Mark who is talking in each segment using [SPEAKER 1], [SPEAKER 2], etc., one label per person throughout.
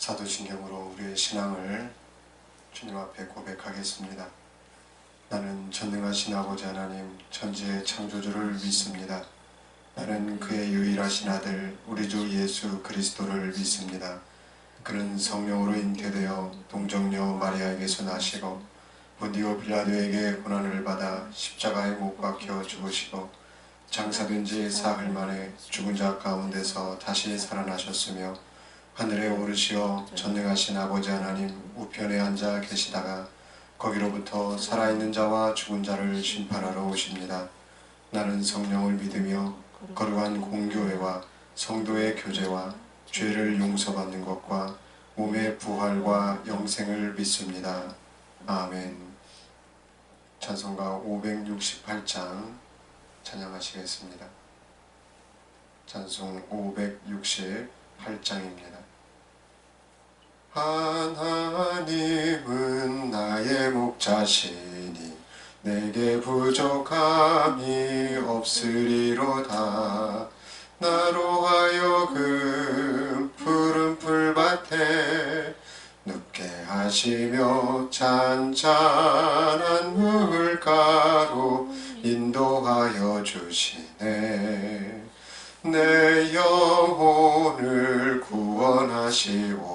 [SPEAKER 1] 사도신경으로 우리의 신앙을 주님 앞에 고백하겠습니다. 나는 전능하신 아버지 하나님 천지의 창조주를 믿습니다. 나는 그의 유일하신 아들 우리 주 예수 그리스도를 믿습니다. 그는 성령으로 잉태되어 동정녀 마리아에게서 나시고 본디오 빌라도에게 고난을 받아 십자가에 못 박혀 죽으시고 장사된 지 사흘 만에 죽은 자 가운데서 다시 살아나셨으며 하늘에 오르시어 전능하신 아버지 하나님 우편에 앉아 계시다가 거기로부터 살아있는 자와 죽은 자를 심판하러 오십니다. 나는 성령을 믿으며 거룩한 공교회와 성도의 교제와 죄를 용서받는 것과 몸의 부활과 영생을 믿습니다. 아멘. 찬송가 568장 찬양하시겠습니다. 찬송 568장입니다. 하나님은 나의 목자시니 내게 부족함이 없으리로다. 나로 하여금 푸른 풀밭에 눕게 하시며 잔잔한 물가로 인도하여 주시네. 내 영혼을 구원하시오니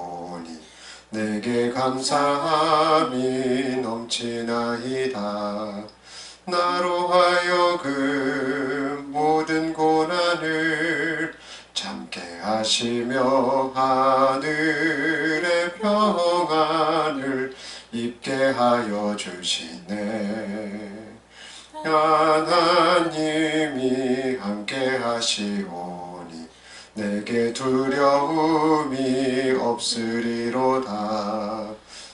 [SPEAKER 1] 내게 감사함이 넘치나이다. 나로 하여금 모든 고난을 참게 하시며 하늘의 평안을 입게 하여 주시네. 하나님이 함께 하시오니 내게 두려움이 없으리로다.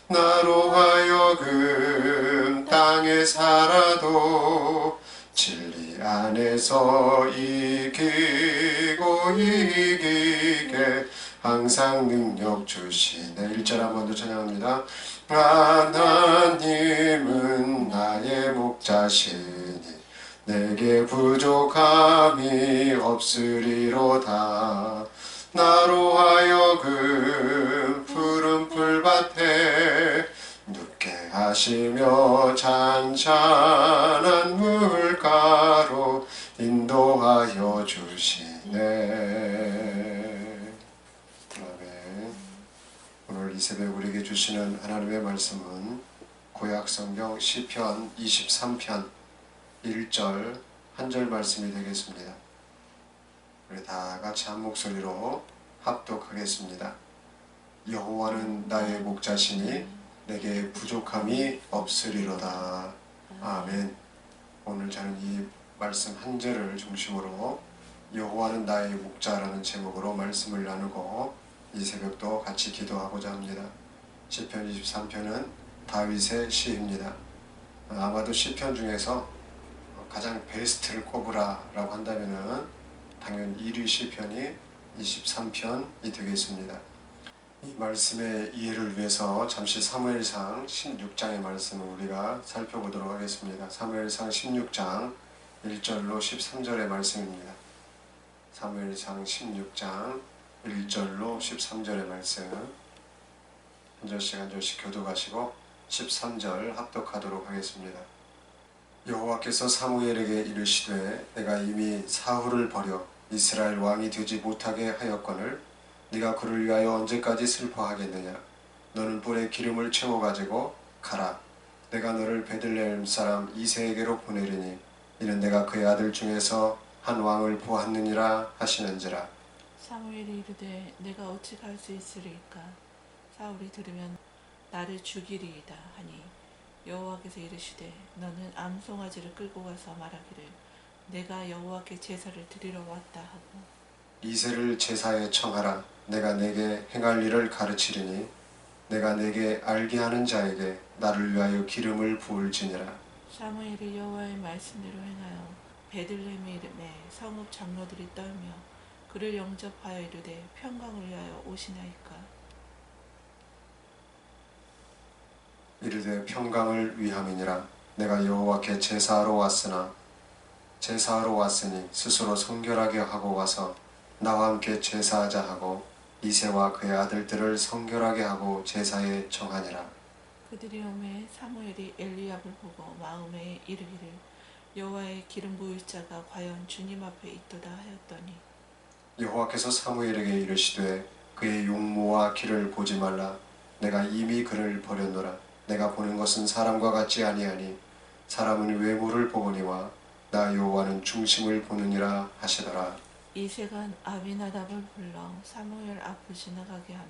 [SPEAKER 1] 나로 하여금 땅에 살아도 진리 안에서 이기고 이기게 항상 능력 주시네. 1절 한 번 더 찬양합니다. 하나님은 나의 목자시니 내게 부족함이 없으리로다. 나로 하여금 푸른 풀밭에 눕게 하시며 잔잔한 물가로 인도하여 주시네. 아멘. 오늘 이 새벽 우리에게 주시는 하나님의 말씀은 구약성경 시편 23편 1절 한 절 말씀이 되겠습니다. 우리 다 같이 한 목소리로 합독하겠습니다. 여호와는 나의 목자시니 내게 부족함이 없으리로다. 아멘. 오늘 저는 이 말씀 한 절을 중심으로 여호와는 나의 목자라는 제목으로 말씀을 나누고 이 새벽도 같이 기도하고자 합니다. 시편 23편은 다윗의 시입니다. 아마도 시편 중에서 가장 베스트를 꼽으라라고 한다면은 당연 1위 시편이 23편이 되겠습니다. 이 말씀의 이해를 위해서 잠시 사무엘상 16장의 말씀을 우리가 살펴보도록 하겠습니다. 사무엘상 16장 1절로 13절의 말씀입니다. 사무엘상 16장 1절로 13절의 말씀 한 절씩 한 절씩 교독하시고 13절 합독하도록 하겠습니다. 여호와께서 사무엘에게 이르시되 내가 이미 사울을 버려 이스라엘 왕이 되지 못하게 하였거늘 네가 그를 위하여 언제까지 슬퍼하겠느냐. 너는 뿔에 기름을 채워가지고 가라. 내가 너를 베들레헴 사람 이새에게로 보내리니 이는 내가 그의 아들 중에서 한 왕을 보았느니라 하시는지라.
[SPEAKER 2] 사무엘이 이르되 내가 어찌 갈 수 있으리까. 사울이 들으면 나를 죽이리이다 하니 여호와께서 이르시되 너는 암송아지를 끌고 가서 말하기를 내가 여호와께 제사를 드리러 왔다 하고
[SPEAKER 1] 이새를 제사에 청하라. 내가 내게 행할 일을 가르치리니 내가 내게 알게 하는 자에게 나를 위하여 기름을 부을지니라.
[SPEAKER 2] 사무엘이 여호와의 말씀대로 행하여 베들레헴의 이름에 성읍 장로들이 떨며 그를 영접하여 이르되 평강을 위하여 오시나이까.
[SPEAKER 1] 이르되 평강을 위함이니라. 내가 여호와께 제사하러 왔으니 스스로 성결하게 하고 와서 나와 함께 제사하자 하고 이새와 그의 아들들을 성결하게 하고 제사에 정하니라.
[SPEAKER 2] 그들이 오매 사무엘이 엘리압을 보고 마음에 이르기를 여호와의 기름 부을 자가 과연 주님 앞에 있도다 하였더니
[SPEAKER 1] 여호와께서 사무엘에게 이르시되 그의 용모와 길을 보지 말라. 내가 이미 그를 버렸노라. 내가 보는 것은 사람과 같지 아니하니 사람은 외모를 보거니와 나 여호와는 중심을 보느니라 하시더라.
[SPEAKER 2] 이새가 아비나답을 불러 사무엘 앞을 지나가게 하매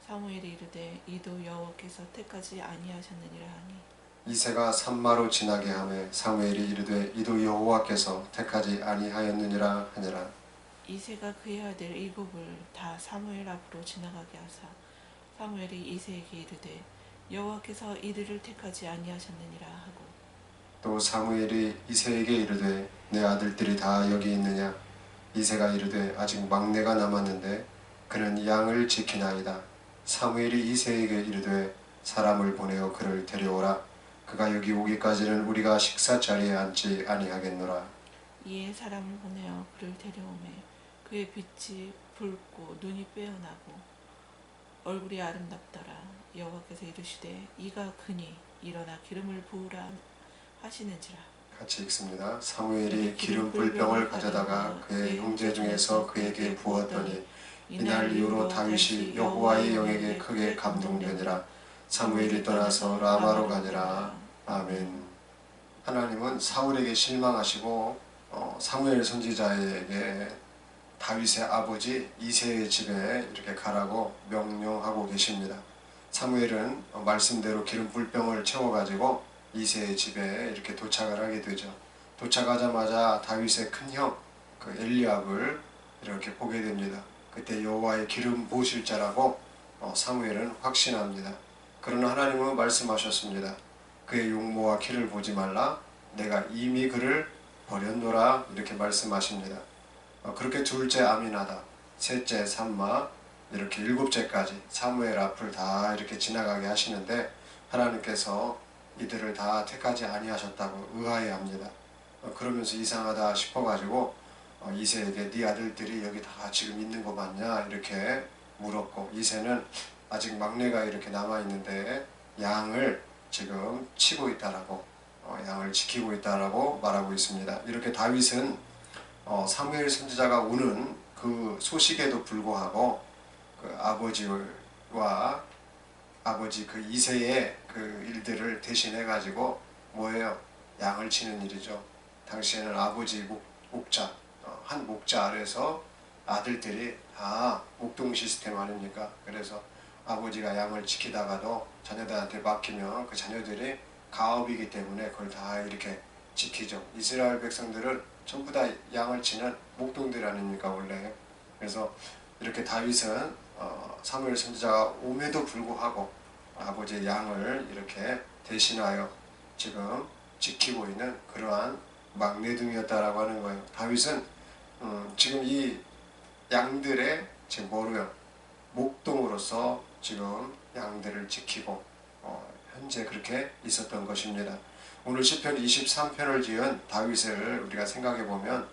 [SPEAKER 2] 사무엘이 이르되 이도 여호와께서 택하지 아니하셨느니라 하니
[SPEAKER 1] 이새가 산마로 지나게 하매 사무엘이 이르되 이도 여호와께서 택하지 아니하였느니라 하니라.
[SPEAKER 2] 이새가 그의 아들 일곱을 다 사무엘 앞으로 지나가게 하사 사무엘이 이새에게 이르되 여호와께서 이들을 택하지 아니하셨느니라 하고
[SPEAKER 1] 또 사무엘이 이새에게 이르되 내 아들들이 다 여기 있느냐. 이새가 이르되 아직 막내가 남았는데 그는 양을 지키나이다. 사무엘이 이새에게 이르되 사람을 보내어 그를 데려오라. 그가 여기 오기까지는 우리가 식사 자리에 앉지 아니하겠노라.
[SPEAKER 2] 이에 사람을 보내어 그를 데려오매 그의 빛이 붉고 눈이 빼어나고 얼굴이 아름답더라. 여호와께서 이르시되 이가 그니 일어나 기름을 부으라 하시는지라.
[SPEAKER 1] 같이 읽습니다. 사무엘이 기름 불병을 가져다가 그의 형제 중에서 그에게 부었더니 이날 이후로 다윗이 여호와의 영에게 크게 감동되니라. 사무엘이 떠나서 라마로 가니라. 아멘. 하나님은 사울에게 실망하시고 사무엘 선지자에게 다윗의 아버지 이새의 집에 이렇게 가라고 명령하고 계십니다. 사무엘은 말씀대로 기름 불병을 채워가지고 이새의 집에 이렇게 도착을 하게 되죠. 도착하자마자 다윗의 큰형 그 엘리압을 이렇게 보게 됩니다. 그때 여호와의 기름 부으실 자라고 사무엘은 확신합니다. 그러나 하나님은 말씀하셨습니다. 그의 용모와 키를 보지 말라. 내가 이미 그를 버렸노라. 이렇게 말씀하십니다. 그렇게 둘째 아미나답, 셋째 삼마, 이렇게 일곱째까지 사무엘 앞을 다 이렇게 지나가게 하시는데 하나님께서 이들을 다 택하지 아니하셨다고 의아해합니다. 그러면서 이상하다 싶어가지고 이새에게 네 아들들이 여기 다 지금 있는 거 맞냐 이렇게 물었고 이새는 아직 막내가 이렇게 남아 있는데 양을 지금 치고 있다라고 양을 지키고 있다라고 말하고 있습니다. 이렇게 다윗은 사무엘 선지자가 오는 그 소식에도 불구하고 그 아버지와 아버지 그 이새의 그 일들을 대신해 가지고 뭐예요? 양을 치는 일이죠. 당시에는 아버지 목자 한 목자 아래서 아들들이 다 목동 시스템 아닙니까? 그래서 아버지가 양을 지키다가도 자녀들한테 맡기면 그 자녀들이 가업이기 때문에 그걸 다 이렇게 지키죠. 이스라엘 백성들은 전부 다 양을 치는 목동들 아닙니까 원래. 그래서 이렇게 다윗은 사무엘 선지자가 옴에도 불구하고 아버지의 양을 이렇게 대신하여 지금 지키고 있는 그러한 막내둥이였다라고 하는 거예요. 다윗은 지금 이 양들의 지금 뭐로요? 목동으로서 지금 양들을 지키고 현재 그렇게 있었던 것입니다. 오늘 시편 23편을 지은 다윗을 우리가 생각해 보면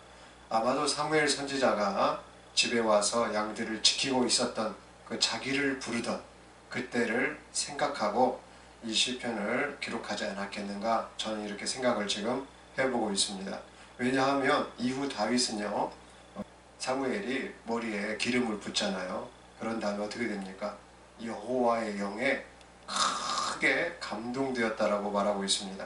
[SPEAKER 1] 아마도 사무엘 선지자가 집에 와서 양들을 지키고 있었던 그 자기를 부르던 그때를 생각하고 이 시편을 기록하지 않았겠는가 저는 이렇게 생각을 지금 해보고 있습니다. 왜냐하면 이후 다윗은요 사무엘이 머리에 기름을 붓잖아요. 그런 다음에 어떻게 됩니까? 여호와의 영에 크게 감동되었다라고 말하고 있습니다.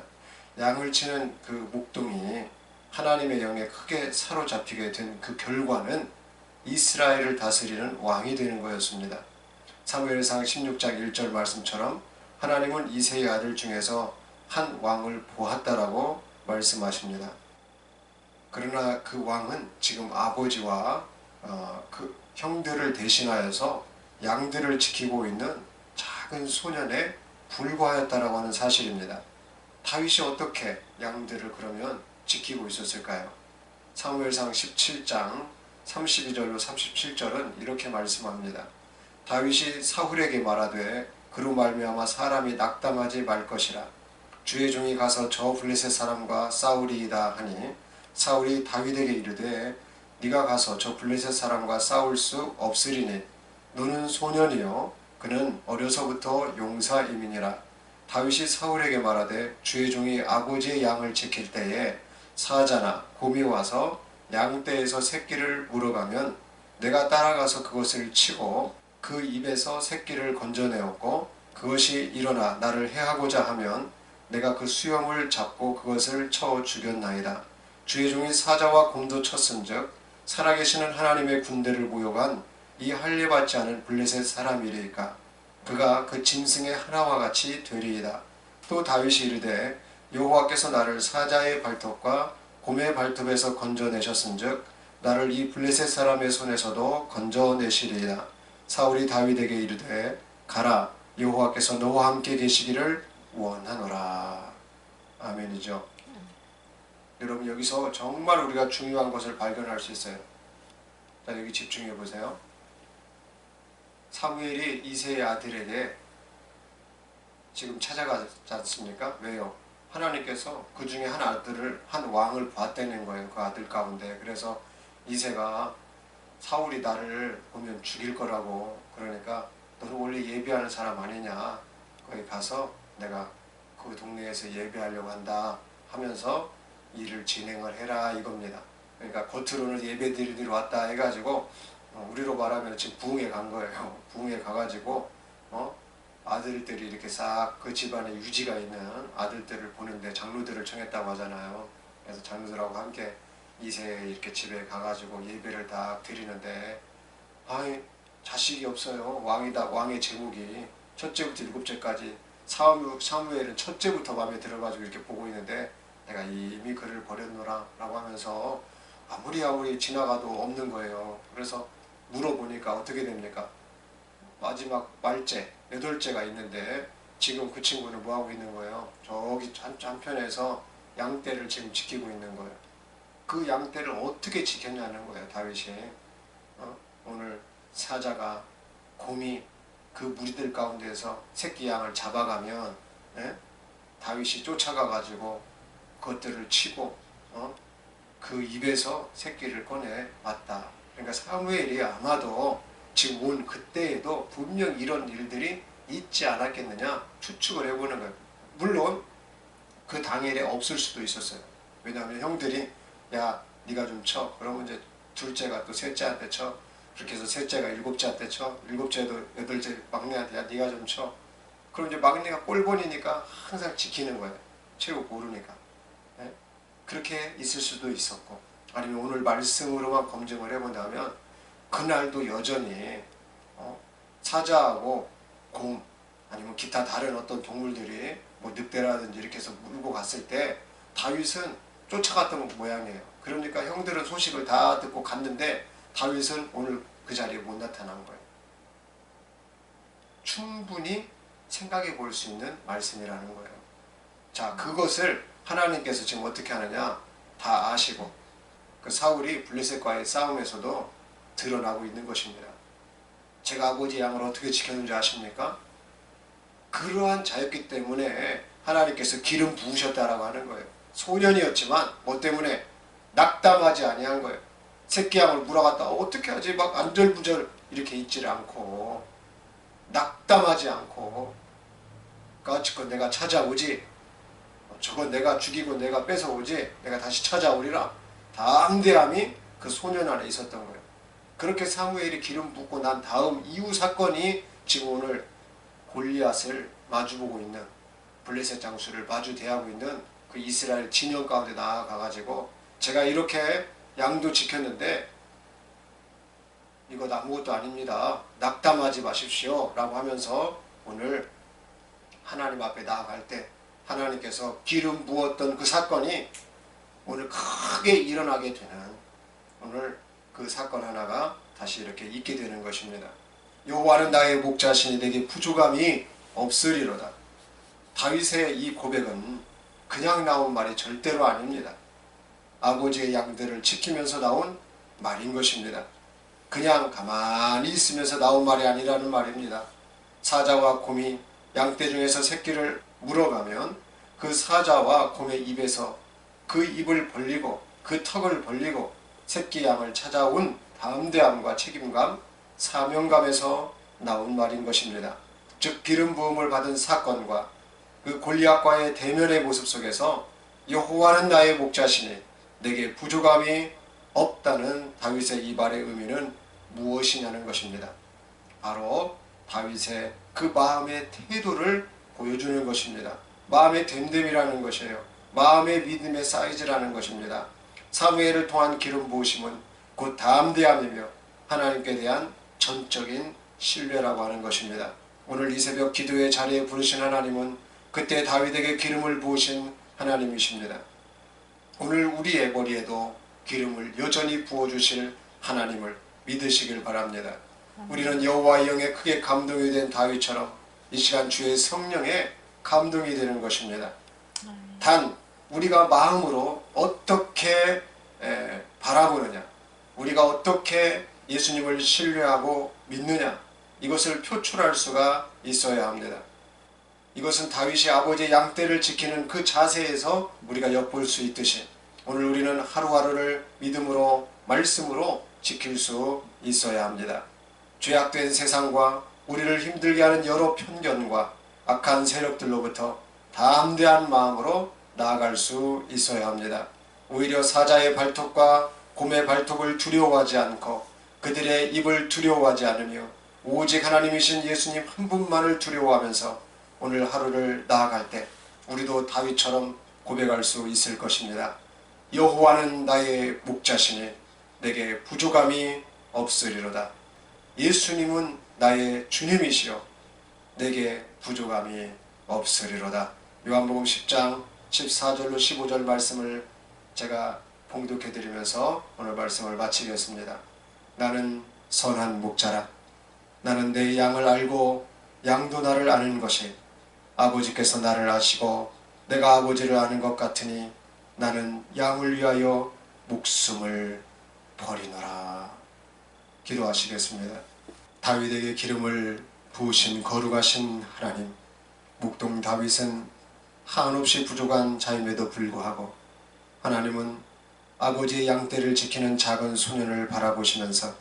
[SPEAKER 1] 양을 치는 그 목동이 하나님의 영에 크게 사로잡히게 된 그 결과는 이스라엘을 다스리는 왕이 되는 거였습니다. 사무엘상 16장 1절 말씀처럼 하나님은 이새의 아들 중에서 한 왕을 보았다라고 말씀하십니다. 그러나 그 왕은 지금 아버지와 그 형들을 대신하여서 양들을 지키고 있는 작은 소년에 불과하였다라고 하는 사실입니다. 다윗이 어떻게 양들을 그러면 지키고 있었을까요? 사무엘상 17장 32절로 37절은 이렇게 말씀합니다. 다윗이 사울에게 말하되 그로 말미암아 사람이 낙담하지 말 것이라. 주의 종이 가서 저 블레셋 사람과 싸우리이다 하니 사울이 다윗에게 이르되 네가 가서 저 블레셋 사람과 싸울 수 없으리니 너는 소년이요 그는 어려서부터 용사임이니라. 다윗이 사울에게 말하되 주의 종이 아버지의 양을 지킬 때에 사자나 곰이 와서 양떼에서 새끼를 물어가면 내가 따라가서 그것을 치고 그 입에서 새끼를 건져내었고 그것이 일어나 나를 해하고자 하면 내가 그 수염을 잡고 그것을 쳐 죽였나이다. 주의 종이 사자와 곰도 쳤은즉 살아계시는 하나님의 군대를 모욕한 이 할례받지 않은 블레셋 사람이리이까. 그가 그 짐승의 하나와 같이 되리이다. 또 다윗이 이르되 여호와께서 나를 사자의 발톱과 곰의 발톱에서 건져내셨은즉 나를 이 블레셋 사람의 손에서도 건져내시리이다. 사울이 다윗에게 이르되 가라 여호와께서 너와 함께 계시기를 원하노라. 아멘이죠. 여러분 여기서 정말 우리가 중요한 것을 발견할 수 있어요. 자 여기 집중해 보세요. 사무엘이 이새의 아들에게 지금 찾아가지 않습니까? 왜요? 하나님께서 그 중에 한 왕을 봤다는 거예요. 그 아들 가운데. 그래서 이새가 사울이 나를 보면 죽일 거라고, 그러니까 너는 원래 예배하는 사람 아니냐, 거기 가서 내가 그 동네에서 예배하려고 한다 하면서 일을 진행을 해라 이겁니다. 그러니까 겉으로는 예배 드리러 왔다 해가지고 우리로 말하면 지금 부흥회 간 거예요. 부흥회 가가지고 아들들이 이렇게 싹 그 집안에 유지가 있는 아들들을 보는데 장로들을 청했다고 하잖아요. 그래서 장로들하고 함께 이세 이렇게 집에 가가지고 예배를 딱 드리는데, 아이 자식이 없어요. 왕의 제목이 첫째부터 일곱째까지. 사무엘은 첫째부터 마음에 들어가지고 이렇게 보고 있는데 내가 이미 그를 버렸노라 라고 하면서 아무리 지나가도 없는 거예요. 그래서 물어보니까 어떻게 됩니까? 마지막 말째 8째가 있는데 지금 그 친구는 뭐하고 있는 거예요? 저기 한편에서 양떼를 지금 지키고 있는 거예요. 그 양떼를 어떻게 지켰냐는 거예요. 다윗이. 오늘 사자가, 곰이 그 무리들 가운데서 새끼 양을 잡아가면 다윗이 쫓아가가지고 그것들을 치고 그 입에서 새끼를 꺼내 왔다. 그러니까 사무엘이 아마도 지금 온 그때에도 분명 이런 일들이 있지 않았겠느냐 추측을 해보는 거예요. 물론 그 당일에 없을 수도 있었어요. 왜냐하면 형들이 야 네가 좀 쳐. 그러면 이제 둘째가 또 셋째한테 쳐. 그렇게 해서 셋째가 일곱째한테 쳐. 일곱째도 여덟째 막내한테 야 네가 좀 쳐. 그럼 이제 막내가 꼴보니까 항상 지키는 거예요. 최고 고르니까. 네? 그렇게 있을 수도 있었고, 아니면 오늘 말씀으로만 검증을 해본다면 그날도 여전히 사자하고 곰 아니면 기타 다른 어떤 동물들이 뭐 늑대라든지 이렇게 해서 물고 갔을 때 다윗은 쫓아갔던 모양이에요. 그러니까 형들은 소식을 다 듣고 갔는데 다윗은 오늘 그 자리에 못 나타난 거예요. 충분히 생각해 볼 수 있는 말씀이라는 거예요. 자, 그것을 하나님께서 지금 어떻게 하느냐 다 아시고 그 사울이 블레셋과의 싸움에서도 드러나고 있는 것입니다. 제가 아버지 양을 어떻게 지켰는지 아십니까? 그러한 자였기 때문에 하나님께서 기름 부으셨다라고 하는 거예요. 소년이었지만 뭐 때문에 낙담하지 아니한 거예요. 새끼 양을 물어갔다 어떻게 하지 막 안절부절 이렇게 있지를 않고 낙담하지 않고 까짓건 내가 찾아오지, 저건 내가 죽이고 내가 뺏어오지, 내가 다시 찾아오리라 담대함이 그 소년 안에 있었던 거예요. 그렇게 사무엘이 기름 붓고 난 다음 이후 사건이 지금 오늘 골리앗을 마주보고 있는, 블레셋 장수를 마주 대하고 있는 그 이스라엘 진영 가운데 나아가가지고 제가 이렇게 양도 지켰는데 이것 아무것도 아닙니다. 낙담하지 마십시오 라고 하면서 오늘 하나님 앞에 나아갈 때 하나님께서 기름 부었던 그 사건이 오늘 크게 일어나게 되는 오늘 그 사건 하나가 다시 이렇게 있게 되는 것입니다. 여호와는 나의 목자시니 내게 부족함이 없으리로다. 다윗의 이 고백은 그냥 나온 말이 절대로 아닙니다. 아버지의 양들을 지키면서 나온 말인 것입니다. 그냥 가만히 있으면서 나온 말이 아니라는 말입니다. 사자와 곰이 양떼 중에서 새끼를 물어가면 그 사자와 곰의 입에서 그 입을 벌리고 그 턱을 벌리고 새끼 양을 찾아온 담대함과 책임감, 사명감에서 나온 말인 것입니다. 즉 기름 부음을 받은 사건과 그 골리앗과의 대면의 모습 속에서 여호와는 나의 목자시니 내게 부족함이 없다는 다윗의 이 말의 의미는 무엇이냐는 것입니다. 바로 다윗의 그 마음의 태도를 보여주는 것입니다. 마음의 됨됨이라는 것이에요. 마음의 믿음의 사이즈라는 것입니다. 사무엘을 통한 기름 부으심은 곧 담대함이며 하나님께 대한 전적인 신뢰라고 하는 것입니다. 오늘 이 새벽 기도의 자리에 부르신 하나님은 그때 다윗에게 기름을 부으신 하나님이십니다. 오늘 우리의 머리에도 기름을 여전히 부어주실 하나님을 믿으시길 바랍니다. 우리는 여호와의 영에 크게 감동이 된 다윗처럼 이 시간 주의 성령에 감동이 되는 것입니다. 단 우리가 마음으로 어떻게 바라보느냐, 우리가 어떻게 예수님을 신뢰하고 믿느냐, 이것을 표출할 수가 있어야 합니다. 이것은 다윗이 아버지의 양떼를 지키는 그 자세에서 우리가 엿볼 수 있듯이 오늘 우리는 하루하루를 믿음으로 말씀으로 지킬 수 있어야 합니다. 죄악된 세상과 우리를 힘들게 하는 여러 편견과 악한 세력들로부터 담대한 마음으로 나아갈 수 있어야 합니다. 오히려 사자의 발톱과 곰의 발톱을 두려워하지 않고 그들의 입을 두려워하지 않으며 오직 하나님이신 예수님 한 분만을 두려워하면서 오늘 하루를 나아갈 때 우리도 다윗처럼 고백할 수 있을 것입니다. 여호와는 나의 목자시니 내게 부족함이 없으리로다. 예수님은 나의 주님이시여 내게 부족함이 없으리로다. 요한복음 10장 14절로 15절 말씀을 제가 봉독해 드리면서 오늘 말씀을 마치겠습니다. 나는 선한 목자라. 나는 내 양을 알고 양도 나를 아는 것이 아버지께서 나를 아시고 내가 아버지를 아는 것 같으니 나는 양을 위하여 목숨을 버리노라. 기도하시겠습니다. 다윗에게 기름을 부으신 거룩하신 하나님, 목동 다윗은 한없이 부족한 자임에도 불구하고 하나님은 아버지의 양떼를 지키는 작은 소년을 바라보시면서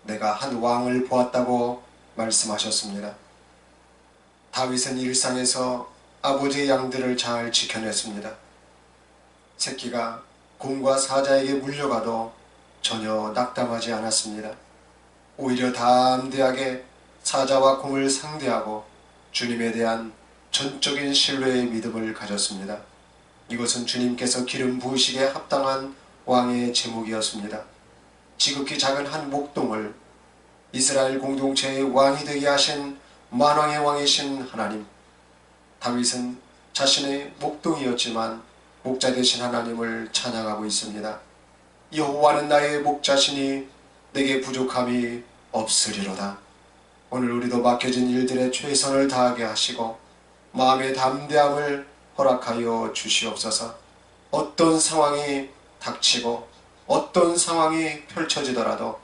[SPEAKER 1] 내가 한 왕을 보았다고 말씀하셨습니다. 다윗은 일상에서 아버지의 양들을 잘 지켜냈습니다. 새끼가 곰과 사자에게 물려가도 전혀 낙담하지 않았습니다. 오히려 담대하게 사자와 곰을 상대하고 주님에 대한 전적인 신뢰의 믿음을 가졌습니다. 이것은 주님께서 기름 부으시기에 합당한 왕의 제목이었습니다. 지극히 작은 한 목동을 이스라엘 공동체의 왕이 되게 하신 만왕의 왕이신 하나님, 다윗은 자신의 목동이었지만 목자 되신 하나님을 찬양하고 있습니다. 여호와는 나의 목자시니 내게 부족함이 없으리로다. 오늘 우리도 맡겨진 일들에 최선을 다하게 하시고 마음의 담대함을 허락하여 주시옵소서. 어떤 상황이 닥치고 어떤 상황이 펼쳐지더라도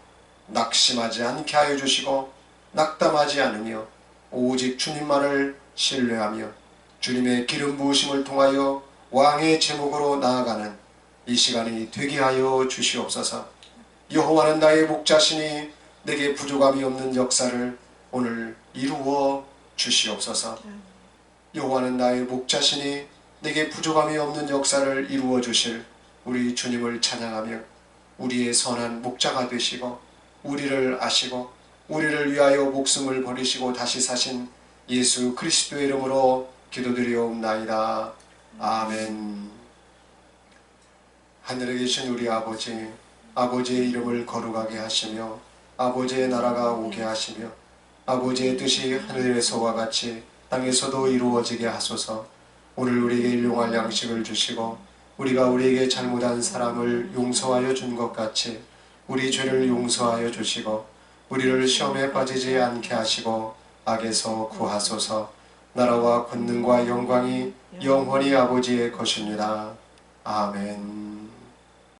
[SPEAKER 1] 낙심하지 않게 하여 주시고 낙담하지 않으며 오직 주님만을 신뢰하며 주님의 기름 부으심을 통하여 왕의 제목으로 나아가는 이 시간이 되게 하여 주시옵소서. 여호와는 나의 목자시니 내게 부족함이 없는 역사를 오늘 이루어 주시옵소서. 여호와는 나의 목자시니 내게 부족함이 없는 역사를 이루어 주실 우리 주님을 찬양하며 우리의 선한 목자가 되시고 우리를 아시고 우리를 위하여 목숨을 버리시고 다시 사신 예수 그리스도의 이름으로 기도드리옵나이다. 아멘. 하늘에 계신 우리 아버지, 아버지의 이름을 거룩하게 하시며 아버지의 나라가 오게 하시며 아버지의 뜻이 하늘에서와 같이 땅에서도 이루어지게 하소서. 오늘 우리에게 일용할 양식을 주시고 우리가 우리에게 잘못한 사람을 용서하여 준 것 같이 우리 죄를 용서하여 주시고 우리를 시험에 빠지지 않게 하시고 악에서 구하소서. 나라와 권능과 영광이 영원히 아버지의 것입니다. 아멘.